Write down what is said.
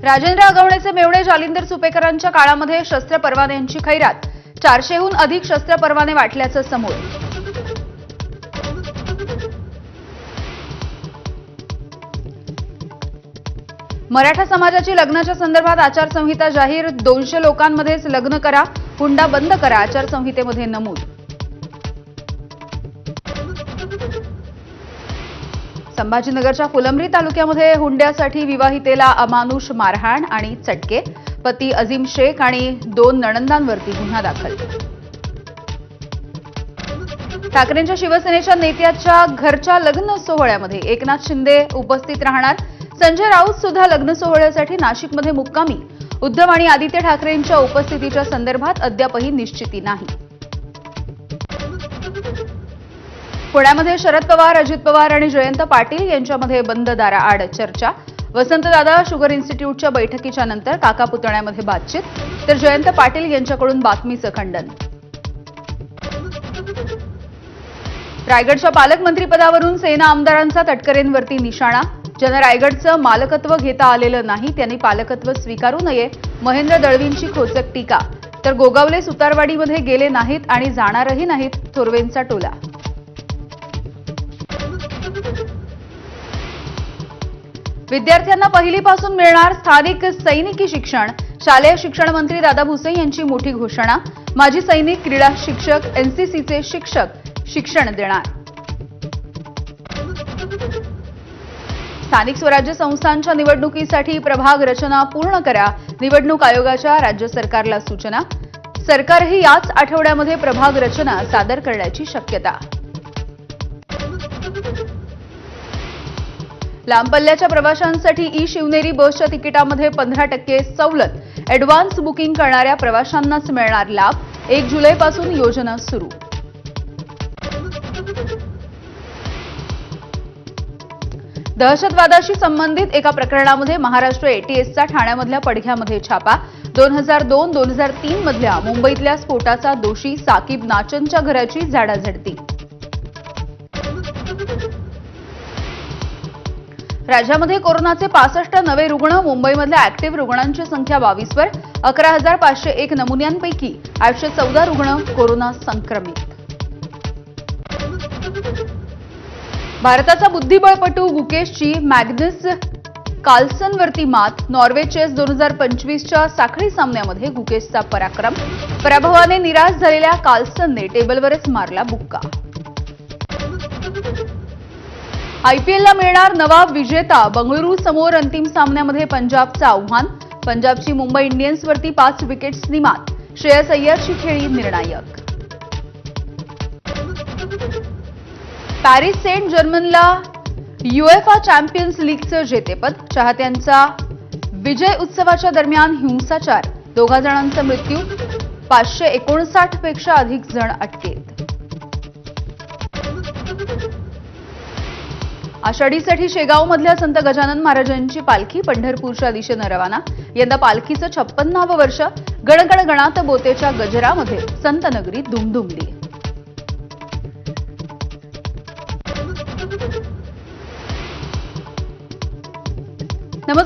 राजेंद्र आगवणेचे मेवणे जालिंदर सुपेकरांच्या काळामध्ये शस्त्र परवान्यांची खैरात 400हून अधिक शस्त्र परवाने वाटल्याचं समोर. मराठा समाजाची लग्नाच्या संदर्भात आचारसंहिता जाहीर. 200 लोकांमध्येच लग्न करा, हुंडा बंद करा, आचारसंहितेमध्ये नमूद. संभाजीनगरच्या फुलंब्री तालुक्यामध्ये हुंड्यासाठी विवाहितेला अमानुष मारहाण आणि चटके. पती अजीम शेख आणि 2 नणंदांवरती गुन्हा दाखल. ठाकरेंच्या शिवसेनेच्या नेत्याच्या घरच्या लग्न सोहळ्यामध्ये एकनाथ शिंदे उपस्थित राहणार. संजय राऊत सुद्धा लग्न सोहळ्यासाठी नाशिकमध्ये मुक्कामी. उद्धव आणि आदित्य ठाकरेंच्या उपस्थितीच्या संदर्भात अद्यापही निश्चिती नाही. पुण्यामध्ये शरद पवार, अजित पवार आणि जयंत पाटील यांच्यामध्ये बंद दाराआड चर्चा. वसंतदादा शुगर इन्स्टिट्यूटच्या बैठकीच्या नंतर काका पुतण्यामध्ये बातचीत, तर जयंत पाटील यांच्याकडून बातमीचं खंडन. रायगडच्या पालकमंत्रीपदावरून सेना आमदारांचा तटकरेंवरती निशाणा. ज्यांना रायगडचं मालकत्व घेता आलेलं नाही त्यांनी पालकत्व स्वीकारू नये, महेंद्र दळवींची खोचक टीका. तर गोगावले सुतारवाडीमध्ये गेले नाहीत आणि जाणारही नाहीत, थोरवेंचा टोला. विद्यार्थ्यांना पहिलीपासून मिळणार स्थानिक सैनिकी शिक्षण. शालेय शिक्षण मंत्री दादा भुसे यांची मोठी घोषणा. माजी सैनिक, क्रीडा शिक्षक, एनसीसीचे शिक्षक शिक्षण देणार. स्थानिक स्वराज्य संस्थांच्या निवडणुकीसाठी प्रभाग रचना पूर्ण करा. निवडणूक आयोगाच्या राज्य सरकारला सूचना. सरकारही याच आठवड्यामध्ये प्रभाग रचना सादर करण्याची शक्यता. लांब पल्ल्याच्या प्रवाशांसाठी ई शिवनेरी बसच्या तिकिटामध्ये 15% सवलत. ॲडव्हान्स बुकिंग करणाऱ्या प्रवाशांनाच मिळणार लाभ. 1 जुलैपासून योजना सुरू. दहशतवादाशी संबंधित एका प्रकरणामध्ये महाराष्ट्र एटीएसचा ठाण्यामधल्या पडघ्यामध्ये छापा. 2002-2003 मधल्या मुंबईतल्या स्फोटाचा दोषी साकीब नाचनच्या घराची झाडाझडती. राज्यामध्ये कोरोनाचे 65 नवे रुग्ण. मुंबईमधल्या ऍक्टिव्ह रुग्णांची संख्या 22 वर. 11,501 नमुन्यांपैकी 814 रुग्ण कोरोना संक्रमित. भारताचा बुद्धिबळपटू गुकेशची मॅग्नस कार्लसनवरती मात. नॉर्वे चेस 2025च्या साखळी सामन्यामध्ये गुकेशचा पराक्रम. पराभवाने निराश झालेल्या कार्लसनने टेबलवरच मारला बुक्का. आयपीएलला मिळणार नवा विजेता. बंगळुरू समोर अंतिम सामन्यामध्ये पंजाबचं आव्हान. पंजाबची मुंबई इंडियन्सवरती 5 विकेट्सनी मात. श्रेयस अय्यरची खेळी निर्णायक. पॅरिस सेंट जर्मनला युएफा चॅम्पियन्स लीगचं जेतेपद. चाहत्यांचा विजय उत्सवाच्या दरम्यान हिंसाचार. 2 जणांचा मृत्यू. 559 पेक्षा अधिक जण अटकेत. आषाढीसाठी शेगावमधल्या संत गजानन महाराजांची पालखी पंढरपूरच्या दिशेनं रवाना. यंदा पालखीचं 56वे वर्ष. गणगण गणात बोतेच्या गजरामध्ये संतनगरी दुमदुमली.